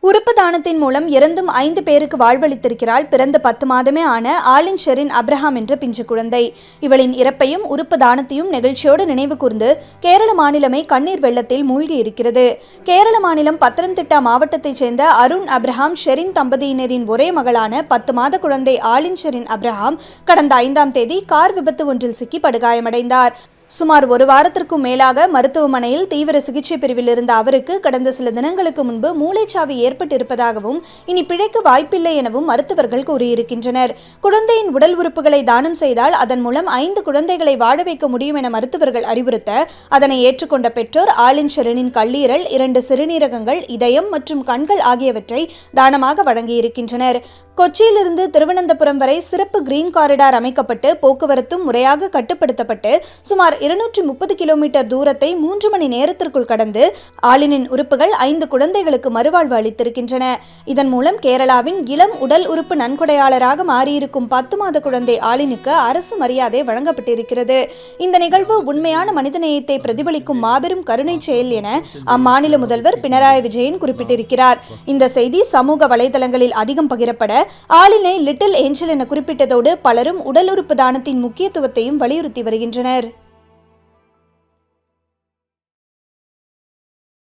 உறுப்பு தானத்தின் மூலம் இறந்தும் 5 பேருக்கு வாழ்வளித்திருக்கிறாள் பிறந்த 10 மாதமே ஆன ஆலின் ஷெரின் அப்ரஹாம் என்ற பிஞ்சு குழந்தை. இவளின் இறப்பையும் உறுப்பு தானத்தையும் நிகழ்ச்சியோடு நினைவு கூர்ந்து கேரள மாநிலமே கண்ணீர் வெள்ளத்தில் மூழ்கி இருக்கிறது. கேரள மாநிலம் பத்தனம்திட்டா மாவட்டத்தைச் சேர்ந்த அருண் அப்ரஹாம் ஷெரின் தம்பதியினரின் ஒரே மகளான 10 மாத குழந்தை ஆலின் ஷெரின் அப்ரஹாம் கடந்த 5ஆம் தேதி கார் விபத்து ஒன்றில் சிக்கி படுகாயமடைந்தார். சுமார் ஒரு வாரத்திற்கும் மேலாக மருத்துவமனையில் தீவிர சிகிச்சை பிரிவில் இருந்த அவருக்கு கடந்த சில தினங்களுக்கு முன்பு மூளைச்சாவு ஏற்பட்டிருப்பதாகவும் இனி பிழைக்க வாய்ப்பில்லை எனவும் மருத்துவர்கள் கூறியிருக்கின்றனர். குழந்தையின் உடல் உறுப்புகளை தானம் செய்தால் அதன் மூலம் 5 குழந்தைகளை வாழ வைக்க முடியும் என மருத்துவர்கள் அறிவுறுத்த அதனை ஏற்றுக்கொண்ட பெற்றோர் ஆலின் ஷெரினின் கல்லீரல், 2 சிறுநீரகங்கள், இதயம் மற்றும் கண்கள் ஆகியவற்றை தானமாக வழங்கியிருக்கின்றனர். கொச்சியிலிருந்து திருவனந்தபுரம் வரை சிறப்பு கிரீன் காரிடார் அமைக்கப்பட்டு போக்குவரத்தும் முறையாக கட்டுப்படுத்தப்பட்டு சுமார் 230 கிலோமீட்டர் தூரத்தை 3 மணி நேரத்திற்குள் கடந்து ஆலினின் உறுப்புகள் 5 குழந்தைகளுக்கு மறுவாழ்வு அளித்திருக்கின்றன. இதன் மூலம் கேரளாவின் இளம் உடல் உறுப்பு நன்கொடையாளராக மாறியிருக்கும் 10 மாத குழந்தை ஆலினுக்கு அரசு மரியாதை வழங்கப்பட்டிருக்கிறது. இந்த நிகழ்வு உண்மையான மனிதநேயத்தை பிரதிபலிக்கும் மாபெரும் கருணை செயல் என அம்மாநில முதல்வர் பினராயி விஜயன் குறிப்பிட்டிருக்கிறார். இந்த செய்தி சமூக வலைதளங்களில் அதிகம் பகிரப்பட ஆலினை லிட்டில் ஏஞ்சல் என குறிப்பிட்டதோடு பலரும் உடல் உறுப்பு தானத்தின் முக்கியத்துவத்தையும் வலியுறுத்தி வருகின்றனர்.